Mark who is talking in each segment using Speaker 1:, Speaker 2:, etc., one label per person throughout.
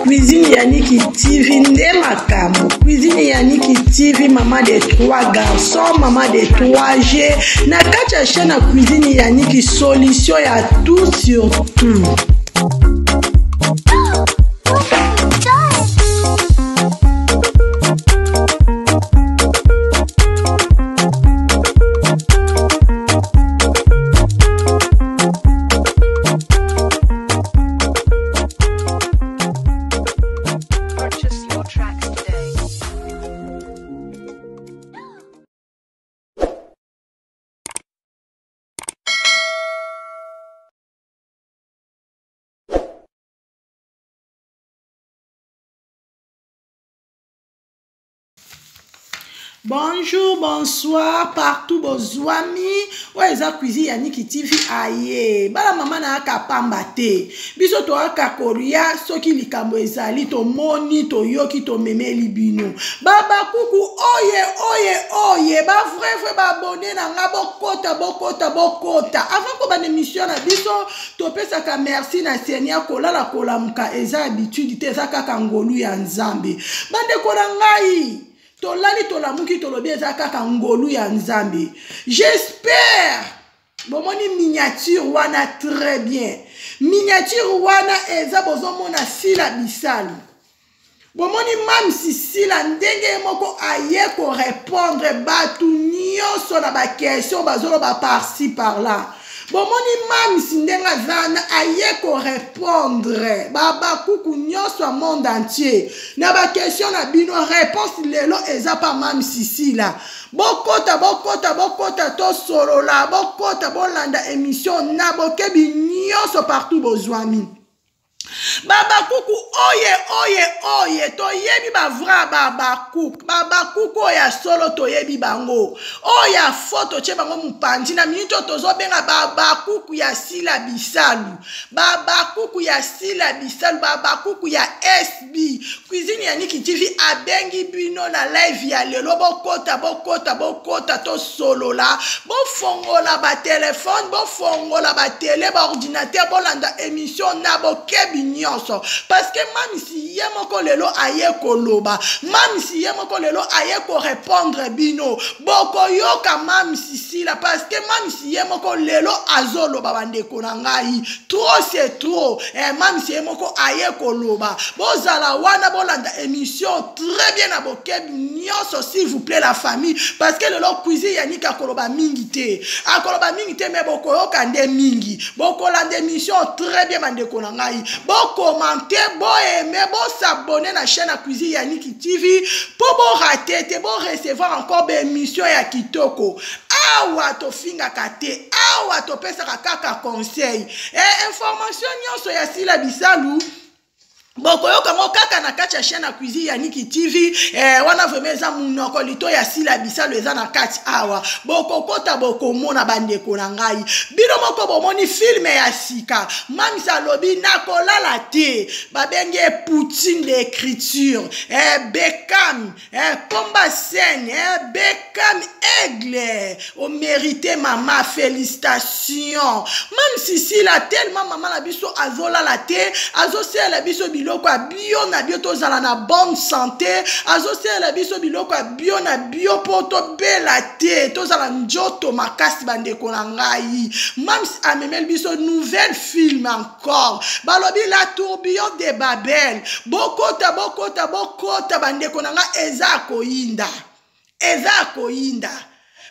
Speaker 1: Cuisine Yannick TV, Ndemakamo. Cuisine Yannick TV, maman des 3 garçons, maman des 3G. Nakacha chaîne à Cuisine Yannick, solution à tout sur tout. Bonjour, bonsoir, partout vos amis. Ouais, ça Cuisine Yannick TV aye. Bala maman na kapamba te. Biso to aka koria soki likambo ezali to moni to yoki to memeli bino. Baba kuku oye. Ba vrai ba abonné na nga bokota. Avant ko ba émission na biso to pesa ka merci na Seigneur kolala kolamuka eza habitude te za kaka ngolu ya Nzambe. Bande ko na ngai tolali tolamuki tolobi eza kaka ngolu ya Nzambe. J'espère bomoni miniature wana très bien. Miniature wana eza bozomona sila bisalu. Bomoni mam sisila ndenge moko aye ko répondre batu nyonso na ba question bazolo ba par-ci par-là. Bomoni mam sindenga zana aye ko répondre baba kuku nyonso a monde entier na ba question na bino réponse lelo eza pa mam sisila. Bokota to solola bokota bolanda émission na bokebi nyonso partout bozwami. Baba kuku oye to yebi ba vra baba kuku oya solo to yebi bango oya photo che bango mupanzi na minito tozo benga baba kuku ya sila bisalu baba kuku ya SB Cuisine Yannick TV abengi bino na live ya lelo bokota to solo la bofongola ba téléphone bofongola ba télé ba ordinateur bolanda émission na bokebi nyonso parce que même si yemoko lelo aye koloba même si yemoko lelo aye ko répondre bino boko yoka même si la parce que même si yemoko lelo azoloba bandeko na ngai trop c'est trop et même si yemoko aye koloba bozala wana bolanda émission très bien na bokebi nyonso s'il vous plaît la famille parce que lelo Cuisine Yannick akoloba mingi te mais boko yoka nde mingi boko landa émission très bien bandeko na ngai commenter, aimer, s'abonner à la chaîne à Cuisine Yannick TV pour rater, pour recevoir encore des émissions ya kitoko. Awa to finga kate, awa to pesa kaka conseil. Information nyonso ya sila bisalu. Boko yoka mo kaka na kati ya chaîne à Cuisine Yannick TV wana vemeza munoko lito ya sila bisalu eza na kati awa boko kota boko mona bandeko na ngai bino moko bomoni film ya sika mami salobi nakolala te babenge Poutine l'écriture Beckham combat scène Beckham aigle au mérité maman félicitations même si la tellement maman la biso azola la te azosela biso biloko bio na bio tozala na bonne santé azosela biso biloko bio na bio poto bela te tozala njoto makasi bandeko na ngai même amemel biso nouvelle film encore balobi la tourbillon de Babel bokota bandeko na ngai eza koyinda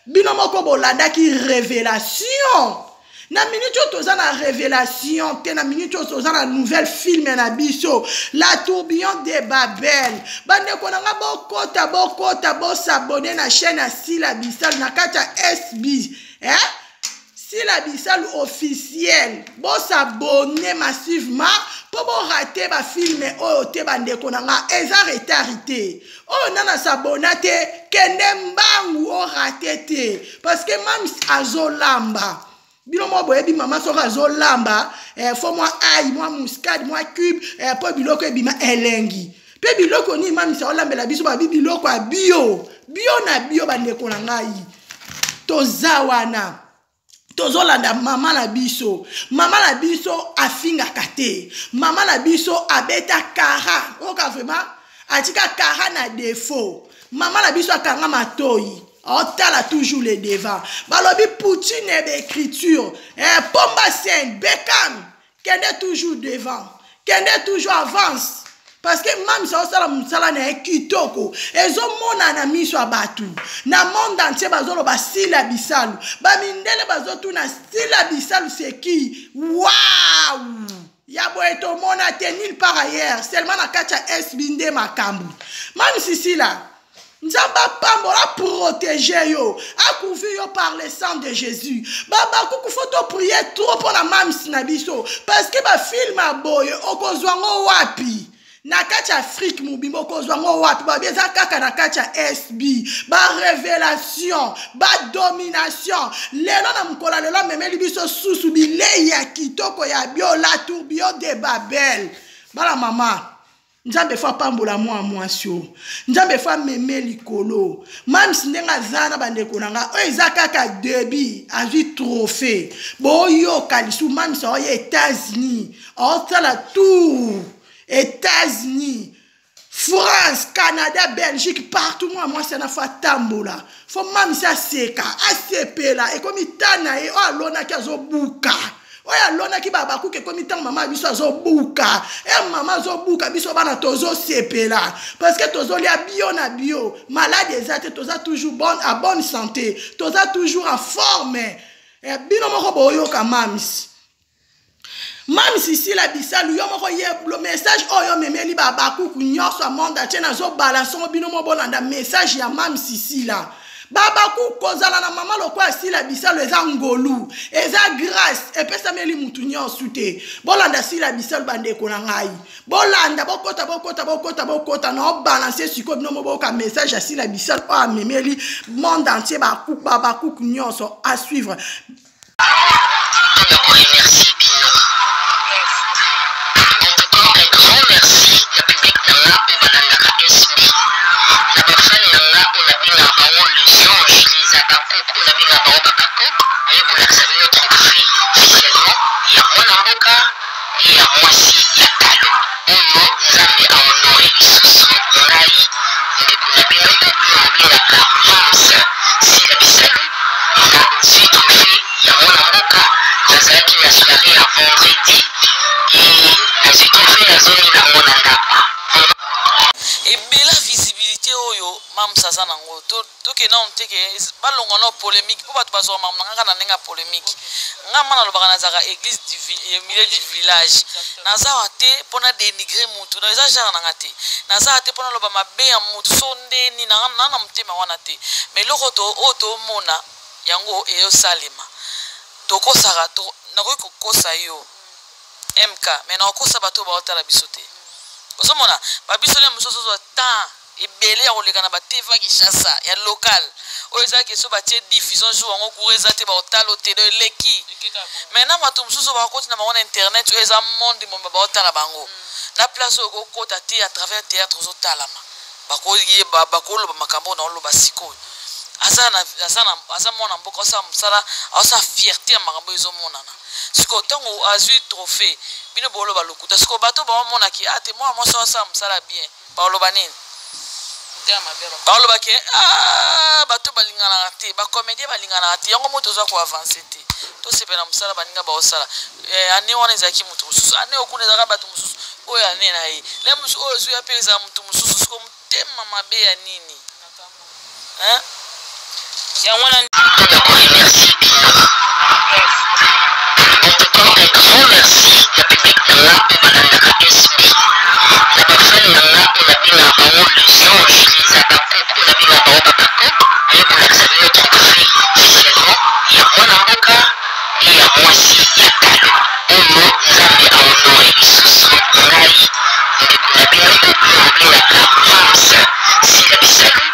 Speaker 1: bino moko bolanda ki révélation na minute toza na révélation te na minute toza na nouvelle film na biso la tourbillon de Babel bandeko na nga bokota s'abonner na chaîne à Sila Bisal na kati ya SB Sila Bisal officiel s'abonner massivement pour rater ba film oyo te bandeko na nga eza retarité nana s'abonner te kende mbangu o rater te parce que même azolamba bino mo boyebi maman soka azolamba faut moi ail moi muscade moi cube pour biloko ebima elengi Pe biloko ni mami sa olambela biso ba biloko ya bio. Bio na bio bandeko na ngai. Toza wana. Tozolanda mama na biso. Mama na biso afinga kate. Mama na biso abeta kara. Oka vraiment atika kara na défaut. Mama na biso akanga matoi. Otala toujours les devants. Balobi Poutine et écriture. Pomba Saint, Beckham. Kende toujours devant. Kende toujours avance. Parce que même si on sala na kitoko, ezo mona na miso abatu. Na monde entier bazolo ba sila bisalu. Ba mindele bazotu na sila bisalu c'est qui? Waouh! Yabo eto mona tenil par ailleurs, seulement na kacha SBND makambu. Même si sila Nzamba pambola protéger yo, a couvrir yo par le sang de Jésus. Baba kuku faut prier trop pour la mam sinabiso parce que ba film a boy okozwango wapi. Na kati Afrique mubimbo kozwango wapi ba bieza kaka na kati SB ba révélation ba domination lelo na mkola lelo memeli biso susu bilei ya kitoko ya bio la tourbillon de Babel. Bala mama Nzambe fa pambola mwa sio. Nzambe fa meme likolo. Même si ndenga zana bandeko nanga o ezakaka debi azui trophée. Bo yo kalisu même si oye États-Unis, la tour États-Unis, France, Canada, Belgique, partout moi c'est na fa tambola. Faut même ça seka, ACP là et comme itana e o alona kazo buka. Oya lona ki baba ku ke komitang mama biso zo buka mama zo buka biso bana tozo sepela parce que tozo lia bio na bio malade ezate toza toujours bonne santé toza toujours en forme bino moko boyo ka mamis ici la bisalu yo moko ye le message oyo memeli baba ku kunyoso monde atena zo balance bino mo bolanda message ya mamis ici là Baba ku kozala na mama lokwa sila bisalo eza ngolu eza grâce epesa meli mutu nyonso te bolanda sila bisalo bandeko na ngai bolanda bokota na balancer siko bino moboka message ya sila bisalo a memeli monde entier ba ku nyonso à suivre.
Speaker 2: Merci Bino. En tout cas, un grand merci la public nanga pe balanda SB na bafani nanga on a bien baon les anges les abakouk on a bien baon babakouk et pour l'examiner notre prix officiellement il y a moi Namboka et il y a moi si il y a Talo oyo nzambe a honoré lisusu ngai ndeko na bino nobengaka mams si la bisalu na si trophée ya moi Namboka nazalaki na soirée ya vendredi et nazwi trophée nazongi nango na ndako
Speaker 3: et bela visibilité oyo mam sasa nango to ke na onteke balonga na polémique po bato bazo mam nanga na nenga polémique nga mana lobaka na zaka église du milieu du village nazawa te pona dénigrer mutu na eza genre nanga te nazawa te pona loba mabe ya mutu sonde ni na mutema wana te mais loko to oto mona yango eyo salema to kosaka to nakoki kokosa yo MK mais na kokosa bato ba otala biso te osomona babiso le musoso zo temps ebele ya koleka na bateva Kinshasa ya local oyo ezaki so batie diffusion jour yango kureza te baotala otele leki maintenant bato musoso bakoti na bango na internet oyo eza monde momba baotala bango na place oyo kokota te à travers théâtre ozotalama bakoloba makambo na oloba sikoyo aza mwana mboka osala mosala aosala fierté ya makambo ezomonana sikoyo ntango azwi trophée bino boloba lokuta sikoyo bato baomonaki ate mwana mwasi osala mosala bien baoloba nini baoloba ke bato balinganaka te bacomédie balinganaka te yango moto ozwa koavance te tosepela mosala baninga baosala ane wana ezalaki moto mosusu ane okuna ezalaka bato mosusu oyo ane na ye le mosusu oyo ozwi ape ezala moto mosusu sikoyo motema mabe ya nini yango wana
Speaker 2: merci Bino. En tout cas, un grand merci la public nanga pe balanda SB na bafani nanga on a bien baon les anges les abakouk on a bien baon babakouk et pour l'examiner notre prix officiellement il y a moi Namboka et il y a moi si il y a Talo oyo nzambe a honoré lisusu ngai ndeko na bino nobengaka mams si la bisalu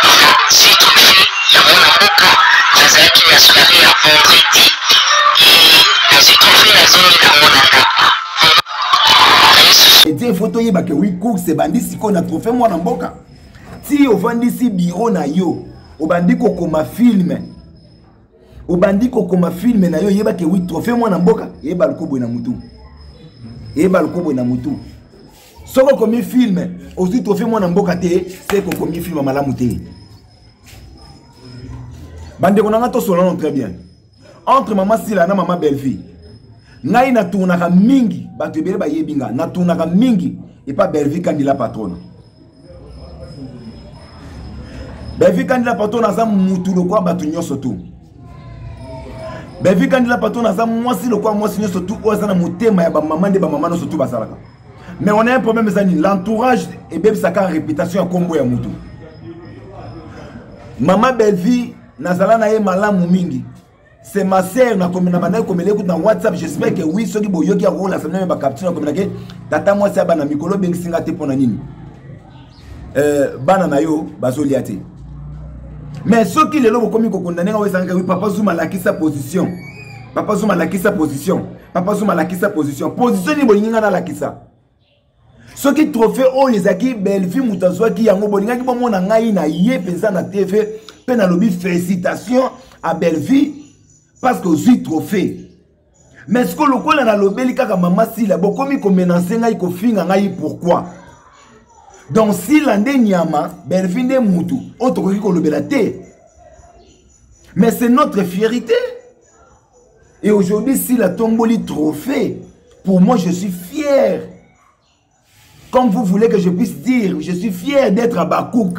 Speaker 2: na si trophée ya moi Namboka nazalaki na soirée
Speaker 4: Et dire photo yeba que oui course bandi siko na trophée moi na mboka. Si au vendisi bureau na yo, au bandi ko koma film. Au bandi ko koma film na yo yeba que oui trophée moi na mboka, yeba lukobo na mutu. Yeba lukobo na mutu. Soko komi film, aussi trophée moi na mboka te, c'est ko komi film malamu te. Bande konanga to solo très bien. Entre maman Sila na maman Belle-Vie. Ngai na tournaka mingi, bato ebele ba yebinga, na tournaka mingi et pas Belle-Vie candidat patronne. Belle-Vie candidat patronne za mutu lokwa bato nyonso tu. Belle-Vie candidat patronne za mwasi lokwa mwasi nyonso tu oza na motema ya ba maman de ba maman nyonso tu basalaka. Mais on a un problème zani, l'entourage et bébé saka réputation ya kombo ya mutu. Maman Belle-Vie nazala na ye malamu mingi. C'est ma sœur na comme na bana comme l'écoute dans WhatsApp, j'espère que oui ceux qui boyoki a rôle la semaine ba capture comme que tata moi ça bana mikolo bengisinga te pona nini. Bana na yo bazoliate. Mais ceux qui les lobo comme ko condamné nga wesanga oui papa Zuma la qui sa position. Papa Zuma la qui sa position. Papa Zuma la qui sa position. Position ni bolinga na la qui ça. Ceux qui trophée oh les aki Belle-Vie mutazwa qui yango bolinga ki bomona ngai na ye pensa na TV pe na lobby félicitations à Belle-Vie. Parce que j'ai trophée. Mais ce que le quoi na lobeli kaka maman Sila bokomi ko menacer ngai ko finga ngai pourquoi? Donc si l'ande nyama Belle-Vie de mutu otokoki ko lobela te. Mais c'est notre fierté. Et aujourd'hui si la tomboli trophée, pour moi je suis fier. Comme vous voulez que je puisse dire, je suis fier d'être à Bakouk.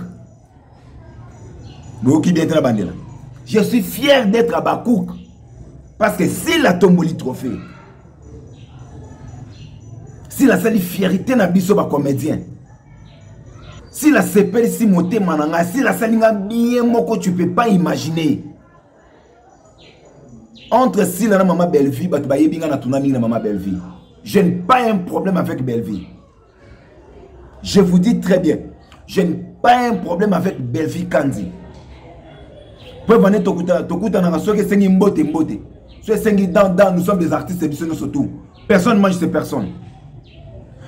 Speaker 4: Je suis fier d'être à Bakouk. Parce que si la tomboli trophée, si la sali fierté na biso ba comédien, si la sepeli si moté mananga, si la salinga bien moko tu peux pas imaginer. Entre si la maman Belle-Vie, ba ba yebinga na tunami na maman Belle-Vie. Je n'ai pas un problème avec Belle-Vie. Je vous dis très bien, je n'ai pas un problème avec Belle-Vie Kandi. Pour venir tokuta na so ke sengi mbote. Nous sommes des artistes et surtout. Personne ne mange ces personnes.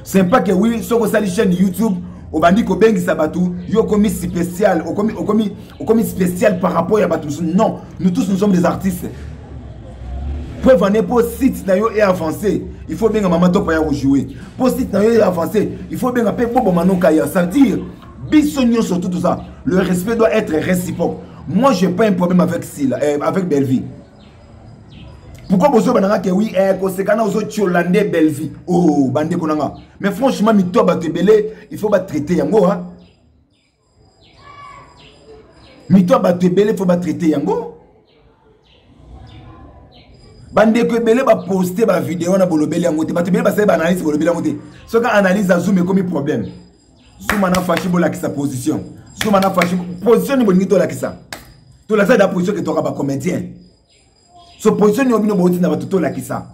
Speaker 4: C'est pas que oui, sur la chaîne YouTube, on va dire que Bengi Sabatou, yo commis spécial, commis spécial par rapport à Batou. Non, nous tous nous sommes des artistes. Pour venir pour site et avancer, il faut bien que maman top ya jouer. Pour site et avancer, il faut bien que Bobo Manon Kaya. Ça veut dire, bisognon sur tout ça. Le respect doit être réciproque. Moi, je n'ai pas un problème avec Sila, avec Belle-Vie. Pourquoi vous avez dit que oui, c'est quand vous avez Tcholandé Belle-Vie. Oh, bandé konanga. Mais franchement, il faut pas traiter yango. Mito batebele, il faut pas traiter yango. Bandé que belé va poster ma vidéo na bolobeli yango. Batebele va faire analyse bolobeli yango. Ce qu'on analyse à Zoom est comme un problème. Zoom a fâché pour la sa position. Zoom a fâché position ni bonito la kisa. Tout la ça da position que tu auras pas comédien. So position ni obino boti na batuto la kisa.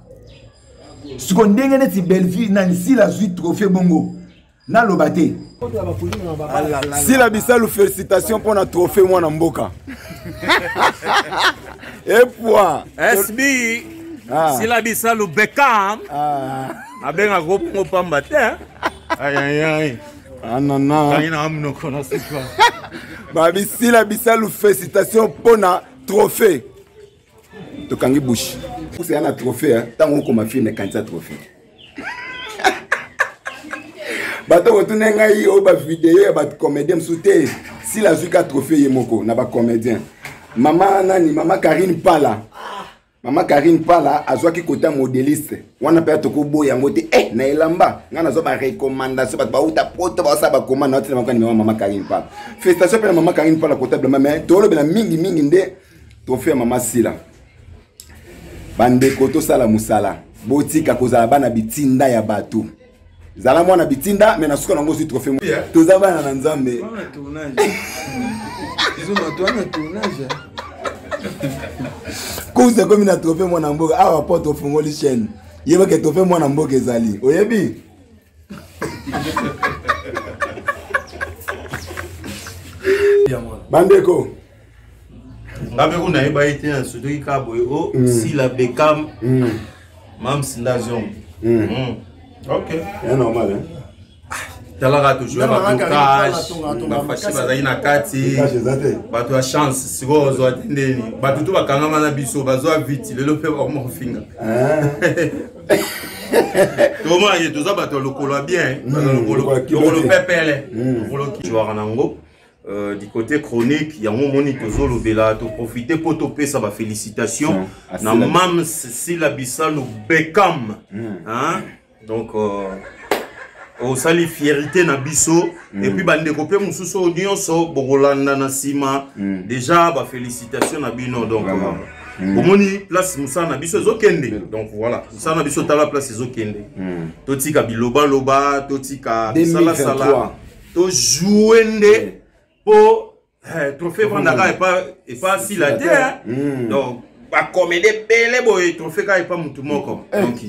Speaker 4: Ce qu'on dengue net Belle-Vie na si la suite trophée bongo. Na lobate. Si la bisalu félicitations pour notre trophée moi na mboka. Et point.
Speaker 5: SB. Si la bisalu Beckham. Abenga groupe pamba te. Aïe aïe aïe.
Speaker 4: Ah non non. Babi si la bisalu félicitations pour notre trophée. Tokangi bouche. C'est un trophée, hein. Tant qu'on m'a fait une candidat trophée. Bato retourne ngai o ba vidéo ba comédien souté. Si la zuka trophée yemoko na ba comédien. Maman Karine Pala. Maman Karine Pala azwaki kota modéliste. Wana pe toko bo yango te na elamba. Ngana zo ba recommandation ba uta poto ba sa ba commande na maman maman Karine Pala. Félicitations pour maman Karine Pala comptable mais tolo bela mingi nde trophée maman Sila. Bande koto sala musala botika kozala bana bitinda ya bato zala mwana bitinda mais na suka nango si trophée toza bana na nzambe
Speaker 6: on tournage ils ont tournage
Speaker 4: kuze komi na trophée mwana mboka awa poto fungoli chaîne yeba ke trophée mwana mboka ezali oyebi bandeko
Speaker 5: Avec on a été un soudé qui si la Beckham, même Sindazion. Ok.
Speaker 7: C'est normal, hein.
Speaker 5: Talaka toujours blocage, bafashi bazali na kati, bato ya chance, siko ozo atendeni, bato to bakanga na biso bazwa vite, lelo pe ba mofinga. Comment y est bato lokolo bien, lokolo pepele, lokolo ki joueur nango. Du côté chronique, il y a un moment où tu as profité pour te faire sa félicitation. Na mam si la Bissau Beckham, donc au sali fierté na biso et puis bande copé mususu audience so bokolanda na sima déjà ba félicitations na bino donc omoni place musa na biso ezokende donc voilà musa na biso tala place ezokende totika biloba loba totika sala sala to jouende pour trophée vandaka et pas si la terre donc pas comme des belles boy trophée ka et pas mutu moko donc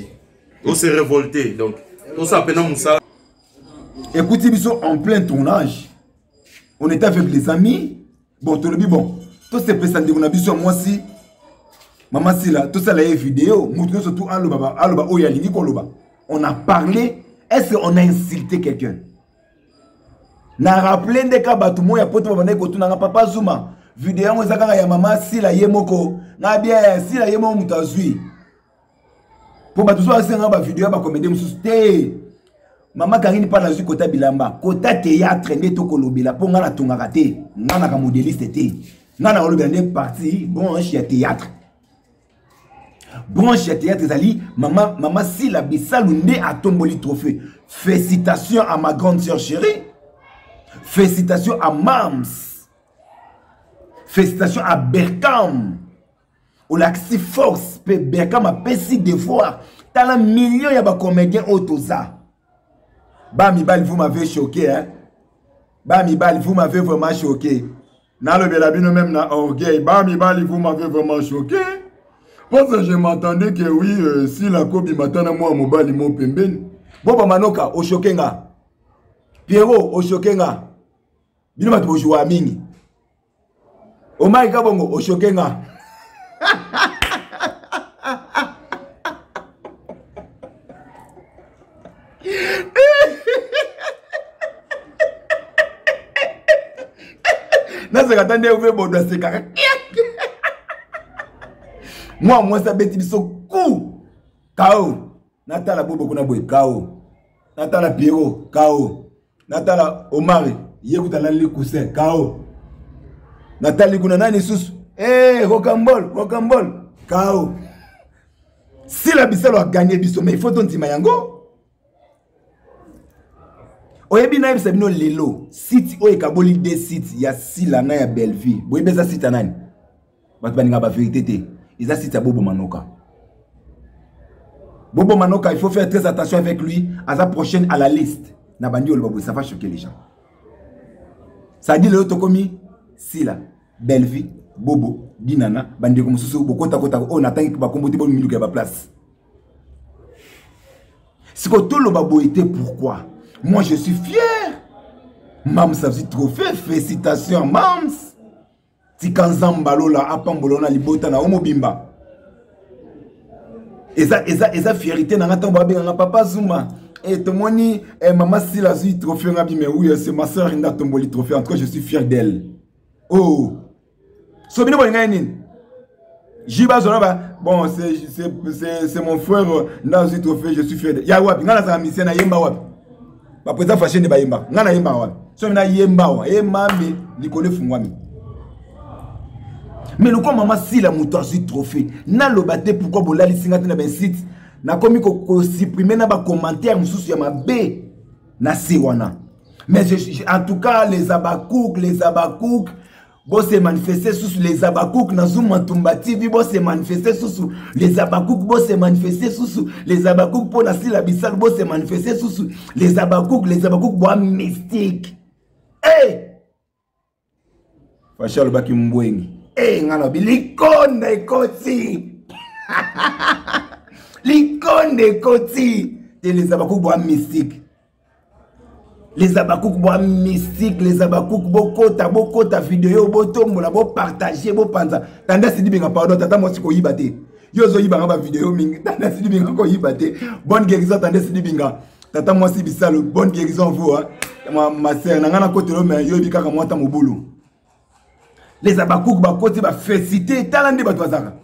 Speaker 5: on s'est révolté donc tout ça peine musa.
Speaker 4: Écoutez, en plein tournage, on était avec les amis. Bon, tout le monde, bon, tout ces présentés, on a vu sur moi si, maman si là, tout ça là est vidéo, montrez surtout Aloba, Oyalingi Koloba. On a parlé, est-ce qu'on a insulté quelqu'un? Na rappelé des cas, tout le monde a poté pour venir côté n'a papa Zuma. Vidéo, on a ya maman si la yemoko, na bien si la yemo mutazui. Pour battre ça, c'est un vidéo, ba comédie m'souste. Maman Karine pas dans côté bilamba côté théâtre neto kolobela pour ngana tongaka te ngana ka modéliste te ngana olobela parti branche ya théâtre zali maman si la Bissau né a tomboli trophée. Félicitations à ma grande sœur chérie, félicitations à Mams, félicitations à Berkam au laxi force Berkam a pessi devoir dans la million ya ba comédien autoza. Bamibal, vous m'avez choqué, hein? Bamibal, vous m'avez vraiment choqué. Dans le Belabino, même dans orgueil, Bamibal, vous m'avez vraiment choqué. Parce que je m'attendais que oui, si la Kobi m'attend à moi, mon bal, mon pemben. Boba Manoka, au choquenga. Pierrot, au choquenga. Bino matu jouer à Mingi. Omar Kabongo, au choquenga. Moi ça bête biso coup KO Natala Bobo kuna boy KO Natala Pierrot KO Natala Omar yekuta la likuse KO Natali kuna nani susu Rocambole KO. Si la Bissau a gagné biso mais il faut ton timayango. Oyebi na yebisa bino lelo site oyo ekaboli de site ya sila na ya Belleville boyebi eza site nani bato baninga ba vérité te eza site ya Bobo Manoka. Bobo Manoka, il faut faire très attention avec lui à sa prochaine à la liste na bandi oloba ça va choquer les gens. Ça dit le tokomi sila Belleville Bobo Dinana bandi ko mususu bokota kota o natangi ba komboti bo miluka ba place. Siko to loba boité pourquoi? Moi, je suis fier. Mams a vu trophée. Félicitations, Mams. Tikanzambalo la apambolo na libota na omobimba. Eza fierté na ngata babe na papa Zuma. Et tomoni maman si la vu trophée ngabi mais oui, c'est ma sœur Inda tomboli trophée. En tout cas, je suis fier d'elle. Oh. Sobino bolinga nini? Jiba zonaba. Bon, c'est mon frère Inda vu trophée, je suis fier d'elle. Ya wapi ngana za mission na yemba wapi? Ba président fâché ne ba yemba ngana yemba wa so na yemba wa mami likole fungwami mais le comme maman si la moutazi trophée na lobate pourquoi bolali singate na ben site na komi ko supprimer na ba commentaire mususu ya mabe na siwana mais en tout cas les abakouk bon se manifester sous les abakouk na Zuma Tumba TV bon se manifester sous les abakouk bon se manifester sous les abakouk pour na si la Bissau bon se manifester sous les abakouk bon mystique Fachal baki mbwengi ngana bilikonde koti likonde koti les abakouk bon mystique. Les abakouk bo mystique, les abakouk bokota vidéo, botombola, bo partager, bo panza. Tanda si di benga pardon, tata mo siko yibate. Yo zo yibanga ba vidéo mingi. Tanda Sidi Binga ko yibate. Bonne guérison tanda Sidi Binga. Tata moi si bisalo bonne guérison vous hein. Ma sœur nangana côté lo mais yo bikaka moi ta mobulu. Les abakouk ba côté ba féliciter talandi ba twazaka.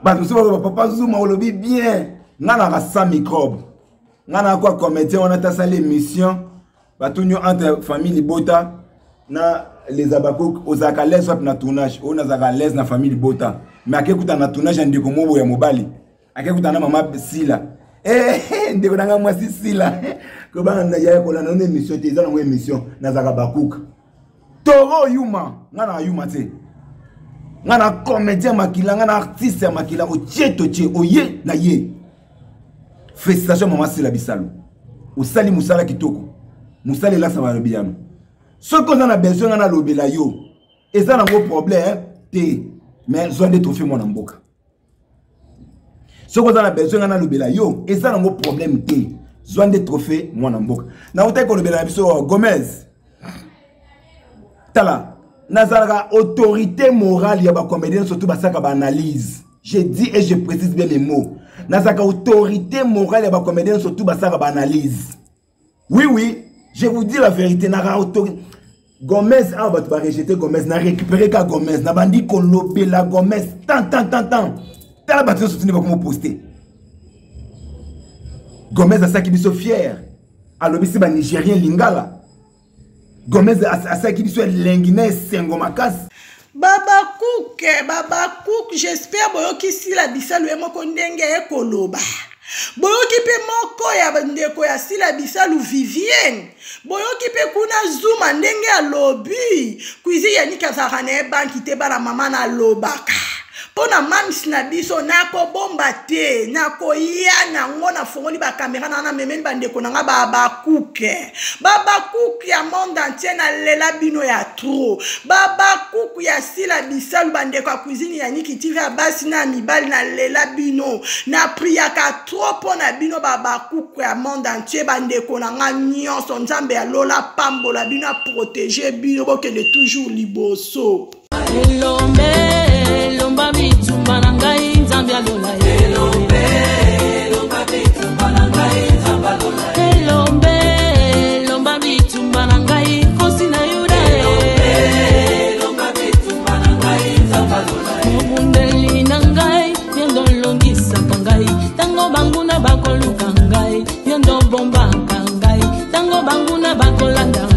Speaker 4: Ba tout ça papa Zuma olobi bien. Ngana ka 100 microbes. Ngana quoi commettre on a ta salle émission. Ba tout entre famille Bota na les abakouk ozaka les swap na tournage. On a les na famille Bota. Mais akekuta na tournage ndiko mobo ya mobali. Akekuta na mama Sila. Ndeko nanga moi Sila. Ko ba na ya ko la na émission te za na émission na zaka bakouk. Toro Yuma, ngana Yuma te. Ngana comédien makila, ngana artiste makila o tieto tie oye na ye. Félicitations maman Sila Bisalo. O sali musala kitoko. Musala la ça va le bien. Ce qu'on a besoin ngana lobela yo. Et ça n'a pas de problème te. Mais zone de trophée mon amboka. Ce qu'on a besoin ngana lobela yo. Et ça n'a pas de problème te. Zone de trophée mon amboka. Na uta ko lobela biso Gomez. Tala, nazaraka autorité morale ya ba comédien surtout basaka ba analyse. Je dis et je précise bien mes mots. Nazaraka autorité morale ya ba comédien surtout basaka ba analyse. Oui, je vous dis la vérité, nara autorité Gomez a ba rejeter Gomez, na récupérer ka Gomez, na bandi ko lobela Gomez tant. Tala ba surtout ne pas comment poster. Gomez a ça qui biso fier. A lobisi ba Nigérien lingala. Gomez a ça qui dit soit l'enguiné sengomakas.
Speaker 1: Baba Cook, j'espère boyoki si la bisalu emoko ndenge ekoloba. Boyoki pe moko ya ndeko ya si la bisalu Vivienne. Boyoki pe kuna Zuma ndenge ya lobi. Kuizi ya nika zarane banki te bana mama na lobaka. Pona mamis na biso nako bomba te nako yana ngona fongoli ba kamera na memeni bandeko nanga Baba Cook ya monde entier na lela bino ya trop. Baba Cook ya sila bisalu bandeko ya cuisine ya Niki TV ya basi na mibali na lela bino na priaka trop pona bino Baba Cook ya monde entier bandeko nanga nyonso nzambe ya lola pambola bino protéger bino bokele toujours liboso.
Speaker 7: Lomba bitumba na ngai nzambe alola elombe lomba bitumba na ngai nzambe alola elombe lomba bitumba na ngai kosi na yuda elombe lomba bitumba na ngai nzambe alola mundeli na ngai yendo longisa ngai tango banguna bakoluka ngai yendo bomba ngai tango banguna bakolanda